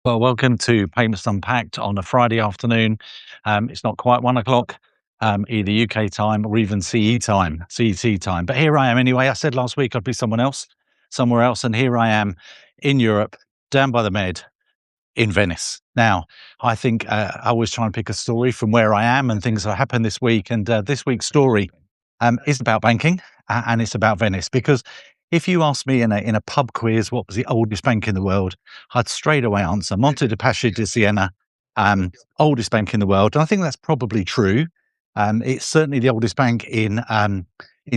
Well, welcome to Payments Unpacked on a Friday afternoon. It's not quite 1 o'clock, either UK time or even CET time. But here I am anyway. I said last week I'd be somewhere else, and here I am in Europe, down by the Med, in Venice. Now, I think I always try and pick a story from where I am and things that happened this week. And this week's story is about banking and it's about Venice. Because if you ask me in a pub quiz what was the oldest bank in the world, I'd straight away answer Monte de Paschi di Siena, oldest bank in the world. And I think that's probably true. It's certainly the oldest bank in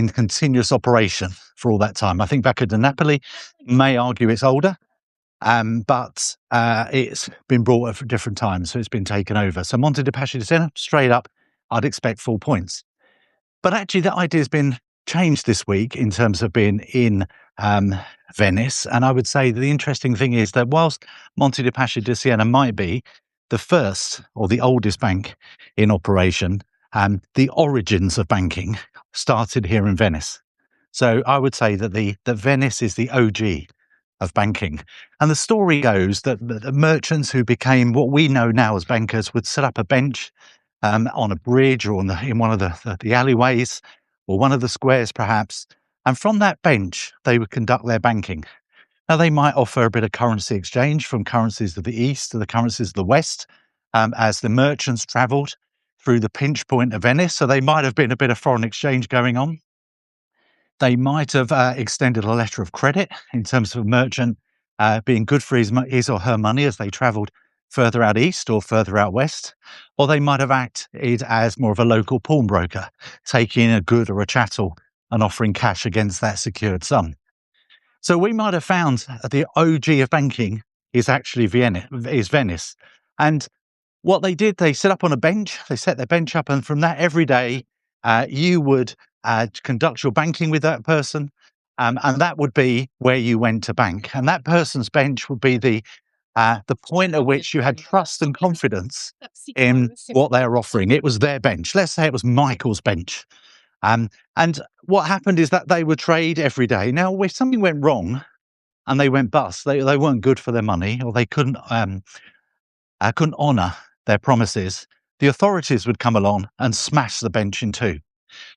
continuous operation for all that time. I think Banca di Napoli may argue it's older. But it's been brought at different times, so it's been taken over. So Monte de Paschi di Siena, straight up, I'd expect 4 points. But actually, that idea has been changed this week in terms of being in Venice. And I would say the interesting thing is that whilst Monte de Paschi di Siena might be the first or the oldest bank in operation, the origins of banking started here in Venice. So I would say that that Venice is the OG of banking. And the story goes that the merchants who became what we know now as bankers would set up a bench on a bridge or in one of the alleyways or one of the squares perhaps. And from that bench, they would conduct their banking. Now, they might offer a bit of currency exchange from currencies of the East to the currencies of the West as the merchants travelled through the pinch point of Venice. So they might have been a bit of foreign exchange going on. They might have extended a letter of credit in terms of a merchant being good for his or her money as they travelled further out east or further out west. Or they might have acted as more of a local pawnbroker, taking a good or a chattel and offering cash against that secured sum. So we might have found that the OG of banking is actually Venice. And what they did, they set up on a bench, they set their bench up, and from that every day you would conduct your banking with that person, and that would be where you went to bank. And that person's bench would be the point at which you had trust and confidence in what they were offering. It was their bench. Let's say it was Michael's bench. And what happened is that they would trade every day. Now, if something went wrong and they went bust, they weren't good for their money, or they couldn't honour their promises, the authorities would come along and smash the bench in two.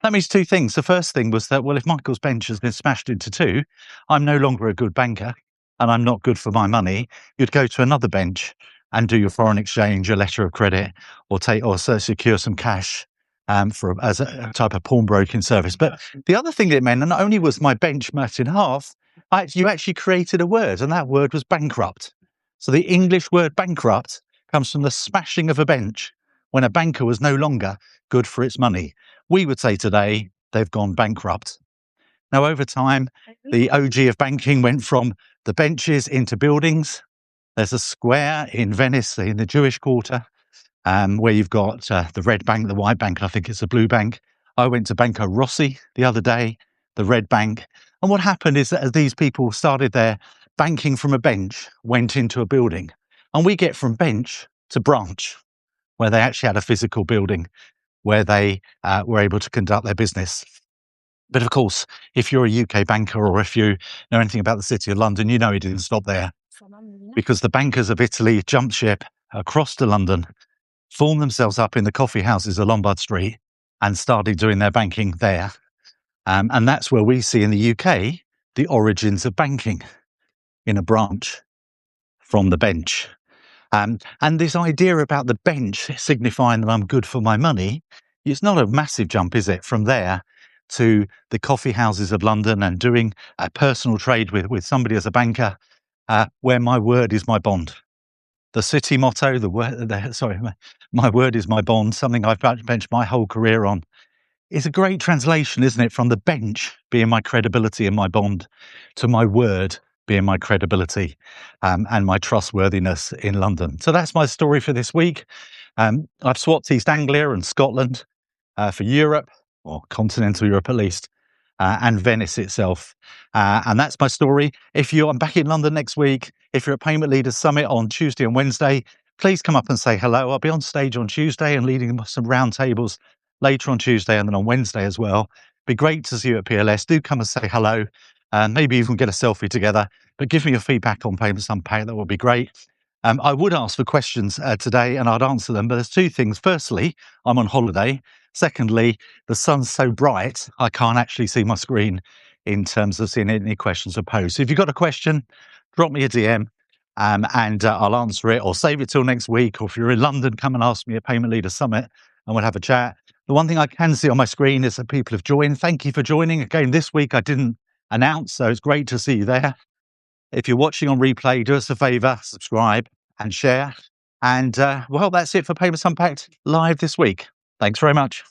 That means two things. The first thing was that, well, if Michael's bench has been smashed into two, I'm no longer a good banker and I'm not good for my money. You'd go to another bench and do your foreign exchange, your letter of credit, or secure some cash as a type of pawnbroking service. But the other thing that it meant, and not only was my bench smashed in half, you actually created a word, and that word was bankrupt. So the English word bankrupt comes from the smashing of a bench when a banker was no longer good for its money. We would say today they've gone bankrupt. Now, over time, the OG of banking went from the benches into buildings. There's a square in Venice, in the Jewish quarter, where you've got the red bank, the white bank, and I think it's a blue bank. I went to Banco Rossi the other day, the red bank. And what happened is that as these people started their banking from a bench, went into a building. And we get from bench to branch, where they actually had a physical building where they were able to conduct their business. But of course, if you're a UK banker or if you know anything about the City of London, you know it didn't stop there, because the bankers of Italy jumped ship across to London, formed themselves up in the coffee houses of Lombard Street and started doing their banking there. And that's where we see in the UK the origins of banking, in a branch from the bench. And this idea about the bench signifying that I'm good for my money, it's not a massive jump, is it, from there to the coffee houses of London and doing a personal trade with somebody as a banker, where my word is my bond. The city motto, my word is my bond, something I've benched my whole career on. It's a great translation, isn't it, from the bench being my credibility and my bond to my word being my credibility and my trustworthiness in London. So that's my story for this week. I've swapped East Anglia and Scotland for Europe, or continental Europe at least, and Venice itself. And that's my story. I'm back in London next week. If you're at Payment Leaders Summit on Tuesday and Wednesday, please come up and say hello. I'll be on stage on Tuesday and leading some round tables later on Tuesday and then on Wednesday as well. Be great to see you at PLS. Do come and say hello. And maybe even get a selfie together, but give me your feedback on Payments Unpacked. That would be great. I would ask for questions today and I'd answer them, but there's two things. Firstly, I'm on holiday. Secondly, the sun's so bright, I can't actually see my screen in terms of seeing any questions are posed. So if you've got a question, drop me a DM and I'll answer it, or save it till next week. Or if you're in London, come and ask me at Payment Leader Summit and we'll have a chat. The one thing I can see on my screen is that people have joined. Thank you for joining. Again, this week I didn't announce, so it's great to see you there. If you're watching on replay, do us a favor, subscribe and share. And well, that's it for Payments Unpacked live this week. Thanks very much.